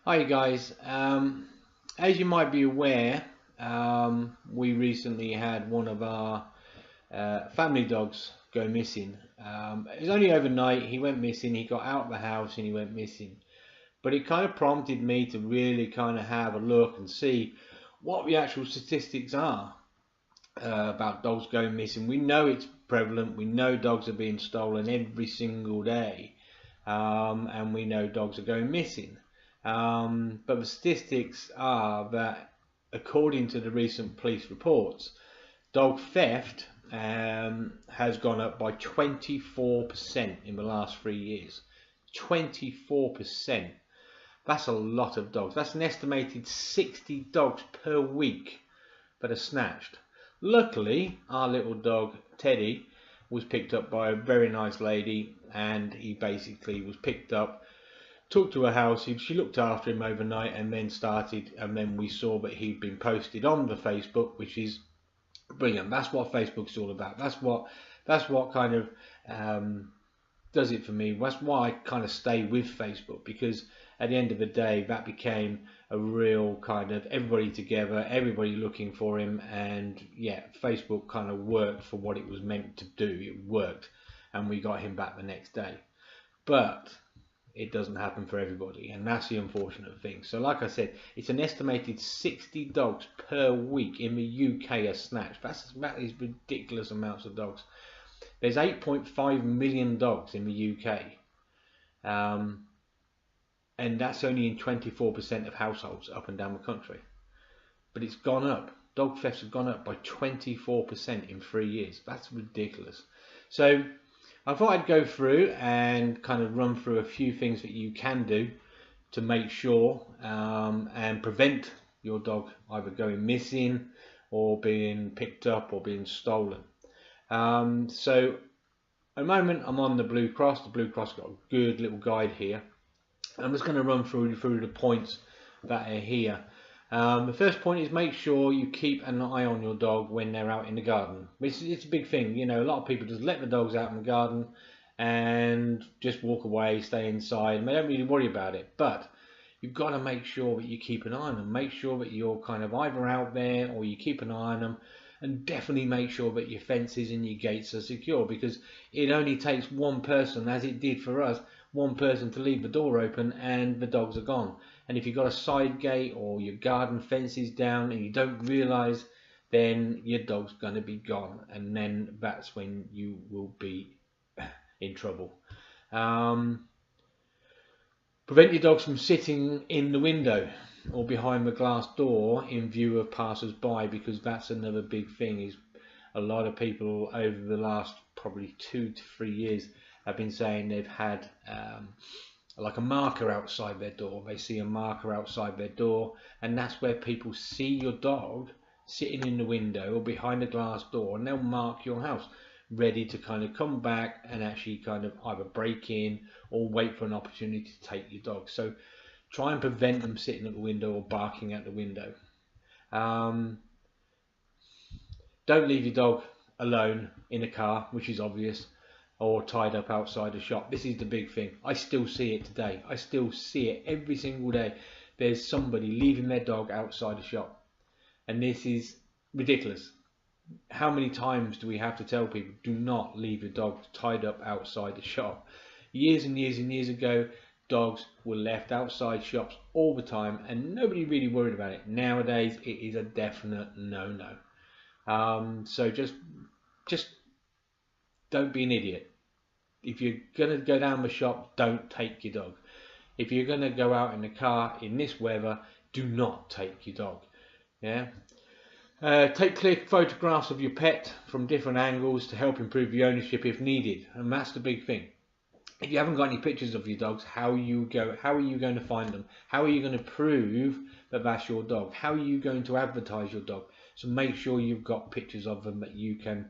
Hi guys, as you might be aware, we recently had one of our family dogs go missing. It was only overnight. He went missing. He got out of the house and he went missing. But it kind of prompted me to really kind of have a look and see what the actual statistics are about dogs going missing. We know it's prevalent. We know dogs are being stolen every single day, and we know dogs are going missing. But the statistics are that, according to the recent police reports, dog theft has gone up by 24% in the last 3 years. 24%. That's a lot of dogs. That's an estimated 60 dogs per week that are snatched. Luckily, our little dog Teddy was picked up by a very nice lady, and he basically was picked up, took to her house. She looked after him overnight, and then we saw that he'd been posted on the Facebook, which is brilliant. That's what Facebook's all about. That's what kind of does it for me. That's why I kind of stay with Facebook, because at the end of the day, that became a real kind of everybody together, everybody looking for him, and yeah, Facebook kind of worked for what it was meant to do. It worked, and we got him back the next day. But it doesn't happen for everybody, and that's the unfortunate thing. So like I said, it's an estimated 60 dogs per week in the UK are snatched. That is ridiculous amounts of dogs. There's 8.5 million dogs in the UK, and that's only in 24% of households up and down the country. But it's gone up. Dog thefts have gone up by 24% in 3 years. That's ridiculous. So I thought I'd go through and kind of run through a few things that you can do to make sure and prevent your dog either going missing or being picked up or being stolen. So at the moment I'm on the Blue Cross. The Blue Cross got a good little guide here. I'm just going to run through the points that are here. The first point is make sure you keep an eye on your dog when they're out in the garden. It's a big thing. You know, a lot of people just let the dogs out in the garden and just walk away, stay inside, and they don't really worry about it. But you've got to make sure that you keep an eye on them. Make sure that you're kind of either out there or you keep an eye on them. And definitely make sure that your fences and your gates are secure, because it only takes one person, as it did for us, one person to leave the door open and the dogs are gone. And if you've got a side gate or your garden fence is down and you don't realise, then your dog's going to be gone, and then that's when you will be in trouble. Prevent your dogs from sitting in the window or behind the glass door in view of passers-by, because that's another big thing. Is a lot of people over the last probably 2 to 3 years have been saying they've had like a marker outside their door. They see a marker outside their door, and that's where people see your dog sitting in the window or behind a glass door, and they'll mark your house, ready to kind of come back and actually kind of either break in or wait for an opportunity to take your dog. So try and prevent them sitting at the window or barking at the window. Don't leave your dog alone in a car, which is obvious, or tied up outside a shop. This is the big thing. I still see it today. I still see it every single day. There's somebody leaving their dog outside a shop, and this is ridiculous. How many times do we have to tell people, do not leave your dog tied up outside the shop? Years and years and years ago, dogs were left outside shops all the time and nobody really worried about it. Nowadays it is a definite no-no. So just don't be an idiot. If you're gonna go down the shop, don't take your dog. If you're gonna go out in the car in this weather, do not take your dog. Yeah. Take clear photographs of your pet from different angles to help improve the ownership if needed, and that's the big thing. If you haven't got any pictures of your dogs, how are you going to find them? How are you going to prove that that's your dog? How are you going to advertise your dog? So make sure you've got pictures of them that you can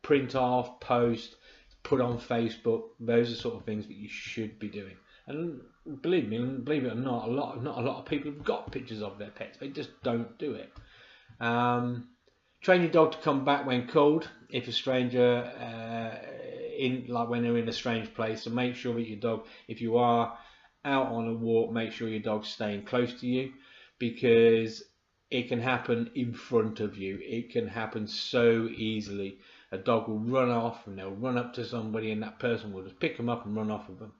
print off, post, put on Facebook. Those are sort of things that you should be doing. And believe it or not, not a lot of people have got pictures of their pets. They just don't do it. Train your dog to come back when called if a stranger like when they're in a strange place. So make sure that your dog, if you are out on a walk, make sure your dog's staying close to you, because it can happen in front of you. It can happen so easily. A dog will run off and they'll run up to somebody, and that person will just pick them up and run off with them.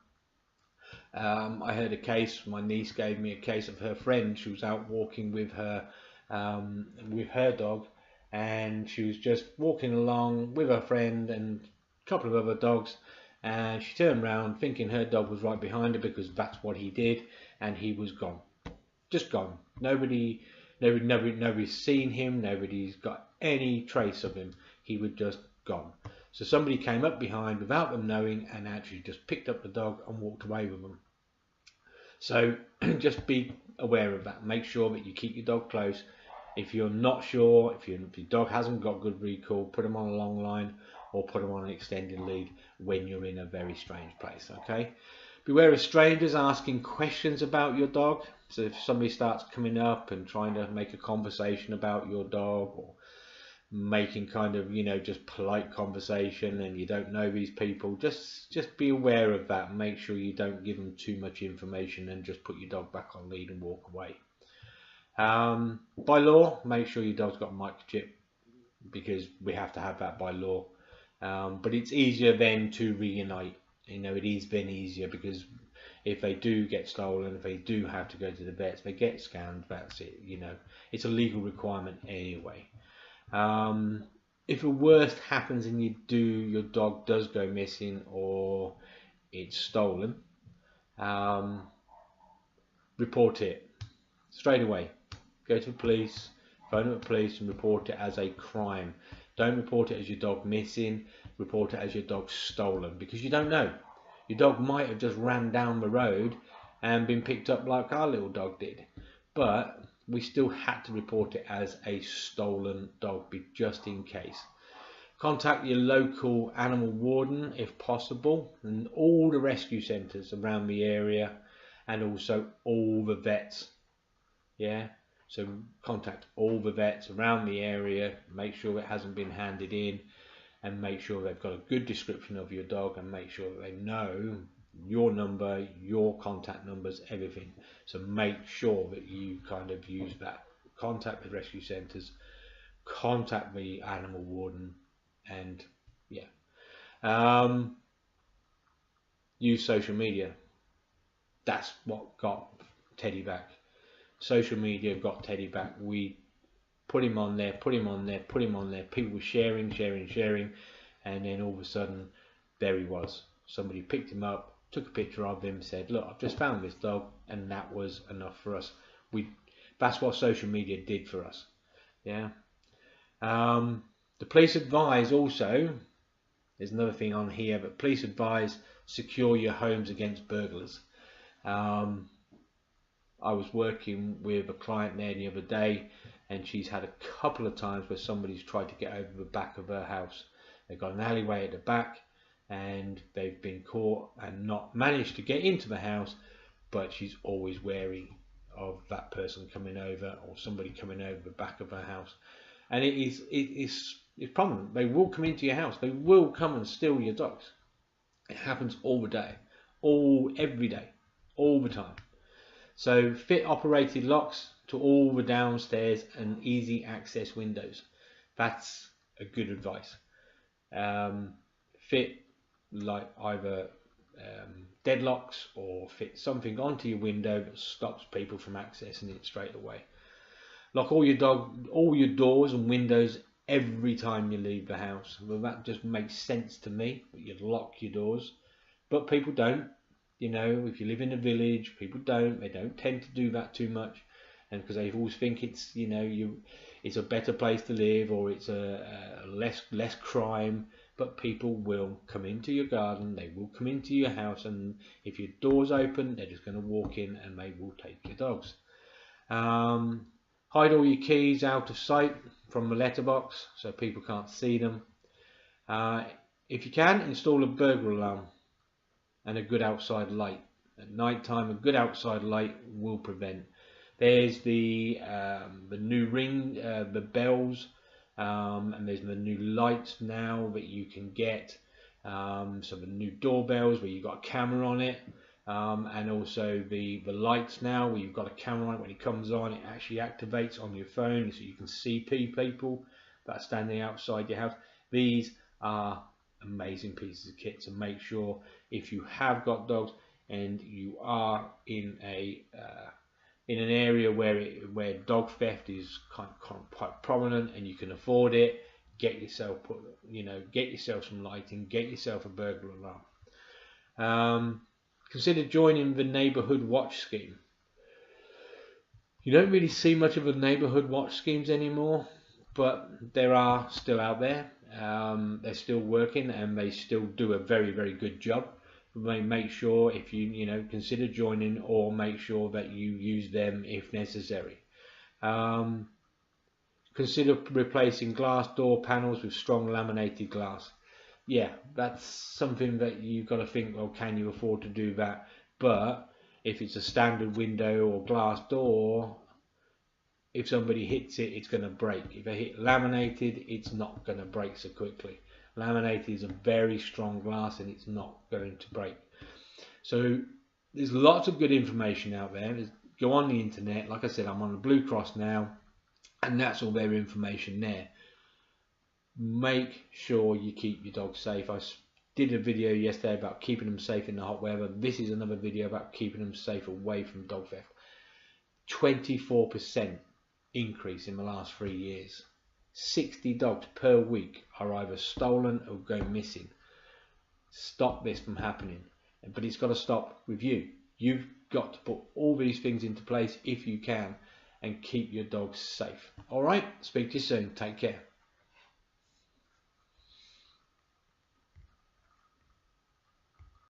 I heard a case, my niece gave me a case of her friend. She was out walking with her dog, and she was just walking along with her friend and a couple of other dogs, and she turned around thinking her dog was right behind her, because that's what he did, and he was gone. Just gone. Nobody's seen him, nobody's got any trace of him. He was just gone. So somebody came up behind without them knowing and actually just picked up the dog and walked away with them. So just be aware of that. Make sure that you keep your dog close. If you're not sure, if your dog hasn't got good recall, put them on a long line or put them on an extended lead when you're in a very strange place. Okay? Beware of strangers asking questions about your dog. So if somebody starts coming up and trying to make a conversation about your dog, or making kind of, just polite conversation, and you don't know these people, just be aware of that and make sure you don't give them too much information and just put your dog back on lead and walk away. By law, make sure your dog's got a microchip, because we have to have that by law. But it's easier then to reunite. It is then easier, because if they do get stolen, if they do have to go to the vets, they get scanned, that's it. It's a legal requirement anyway. If the worst happens and your dog does go missing or it's stolen, report it straight away. Go to the police, phone up the police and report it as a crime. Don't report it as your dog missing, report it as your dog stolen, because you don't know. Your dog might have just ran down the road and been picked up like our little dog did, but we still had to report it as a stolen dog, just in case. Contact your local animal warden if possible, and all the rescue centres around the area, and also all the vets. So contact all the vets around the area, make sure it hasn't been handed in, and make sure they've got a good description of your dog, and make sure that they know your number, your contact numbers, everything. So make sure that you kind of use that. Contact the rescue centres, contact the animal warden, and use social media. That's what got Teddy back. Social media got Teddy back. We put him on there, put him on there, put him on there. People were sharing, and then all of a sudden there he was. Somebody picked him up, took a picture of him, said, look, I've just found this dog, and that was enough for us. That's what social media did for us. The police advise also, there's another thing on here, but police advise secure your homes against burglars. I was working with a client there the other day, and she's had a couple of times where somebody's tried to get over the back of her house. They've got an alleyway at the back, and they've been caught and not managed to get into the house, but she's always wary of that person coming over, or somebody coming over the back of her house. And it's prominent. They will come into your house. They will come and steal your dogs. It happens all the day, every day, all the time. So fit operated locks to all the downstairs and easy access windows. That's a good advice. Fit like either deadlocks, or fit something onto your window that stops people from accessing it straight away. Lock all your doors and windows every time you leave the house. Well, that just makes sense to me, that you'd lock your doors, but people don't. If you live in a village, people don't. They don't tend to do that too much, and because they always think it's it's a better place to live, or it's a less crime. But people will come into your garden, they will come into your house, and if your door's open, they're just going to walk in and they will take your dogs. Hide all your keys out of sight from the letterbox so people can't see them. If you can, install a burglar alarm and a good outside light. At night time, a good outside light will prevent. There's the new ring, the bells, and there's the new lights now that you can get. So the new doorbells where you've got a camera on it. and also the lights now, where you've got a camera on it. When it comes on, it actually activates on your phone, so you can see people that are standing outside your house. These are amazing pieces of kit to make sure, if you have got dogs and you are in an area where dog theft is quite prominent and you can afford it, get yourself some lighting, get yourself a burglar alarm. Consider joining the neighbourhood watch scheme. You don't really see much of the neighbourhood watch schemes anymore, but there are still out there. They're still working and they still do a very, very good job. Make sure, if you consider joining, or make sure that you use them if necessary. Consider replacing glass door panels with strong laminated glass. Yeah, that's something that you've got to think, well, can you afford to do that? But if it's a standard window or glass door, if somebody hits it, it's going to break. If they hit laminated, it's not going to break so quickly. Laminated is a very strong glass and it's not going to break. So there's lots of good information out there. Go on the internet. Like I said, I'm on the Blue Cross now, and that's all their information there. Make sure you keep your dog safe. I did a video yesterday about keeping them safe in the hot weather. This is another video about keeping them safe away from dog theft. 24% increase in the last 3 years. 60 dogs per week are either stolen or go missing. Stop this from happening. But it's got to stop with you. You've got to put all these things into place if you can, and keep your dogs safe. Alright, speak to you soon. Take care.